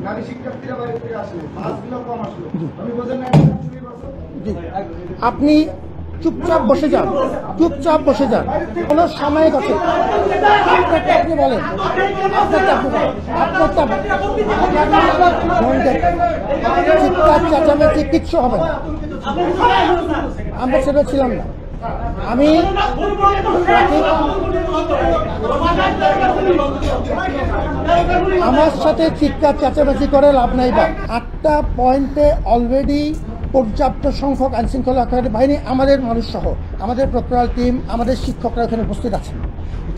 নারী শিক্ষার্থীরা বাইরে থেকে আসলে বাসগুলো কম আসলো, আমি বোঝেন না। আপনি চুপচাপ বসে যান, চুপচাপ বসে যান, কোনো সাময়িক আছে। আপনি বলেন, চিৎকার চেঁচামেচি কিচ্ছু হবে না। আমরা সেটা ছিলাম না। আমি আমার সাথে চিৎকার চেঁচামেচি করে লাভ নাই। বা 8টা পয়েন্টে অলরেডি পর্যাপ্ত সংখ্যক আইনশৃঙ্খলা রক্ষাকারী বাহিনী, আমাদের মানুষ সহ আমাদের প্রক্টোরাল টিম, আমাদের শিক্ষকরা এখানে উপস্থিত আছেন।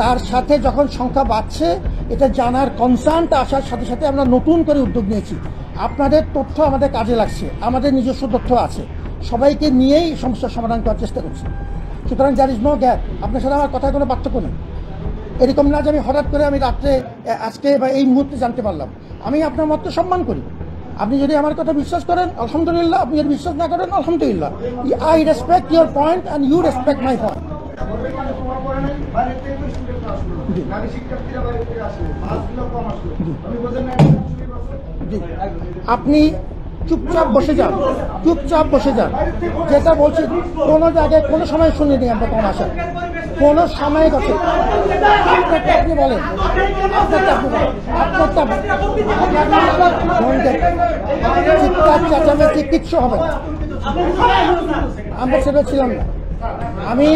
তার সাথে যখন সংখ্যা বাড়ছে, এটা জানার কনসার্নটা আসার সাথে সাথে আমরা নতুন করে উদ্যোগ নিয়েছি। আপনাদের তথ্য আমাদের কাজে লাগছে, আমাদের নিজস্ব তথ্য আছে, সবাইকে নিয়েই সমস্যার সমাধান করার চেষ্টা করছি। সুতরাং দ্যার ইজ নো গ্যাপ। আপনার সাথে আমার কথায় কোনো পার্থক্য নেই। এরকম না যে আমি হঠাৎ করে আমি রাত্রে আজকে বা এই মুহূর্তে জানতে পারলাম। আমি আপনার মত সম্মান করি। আপনি যদি আমার কথা বিশ্বাস করেন আলহামদুলিল্লাহ, আপনি যদি বিশ্বাস না করেন আলহামদুলিল্লাহ। I respect your point and you respect my point. আপনি চুপচাপ বসে যান, চুপচাপ বসে যান। যেটা বলছি, কোনো জায়গায় কোনো সময় শুনিনি আমরা কম আসা, কোনো সাময়িক আছে। আপনি বলেন, চিৎকার চেঁচামেচি কিচ্ছু হবে না। আমরা সেটা ছিলাম না। আমি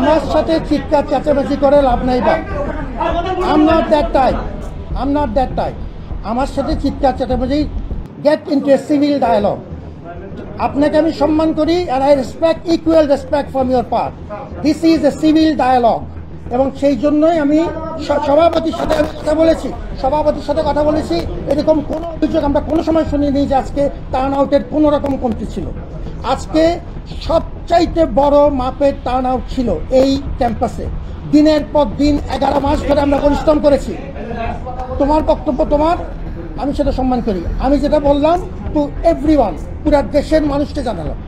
আমার সাথে চিৎকার চেঁচামেচি করে লাভ নাই। বা I'm not that type. I'm not that type. আমার সাথে চিৎকার চেঁচামেচি, get into a civil dialogue. আপনাকে আমি সম্মান করি, and I respect equal respect from your part. This is a civil dialogue. এবং সেই জন্যই আমি সভাপতির সাথে কথা বলেছি। এরকম কোনো অভিযোগ আমরা কোনো সময় শুনিনি যে আজকে টার্ন আউটের কোনো রকম কমতি ছিল। আজকে সবচাইতে বড় মাপের টার্ন আউট ছিল এই ক্যাম্পাসে। দিনের পর দিন 11 মাস ধরে আমরা পরিশ্রম করেছি। তোমার বক্তব্য তোমার, আমি সেটা সম্মান করি। আমি যেটা বললাম টু এভরিওয়ান, পুরা দেশের মানুষকে জানালাম।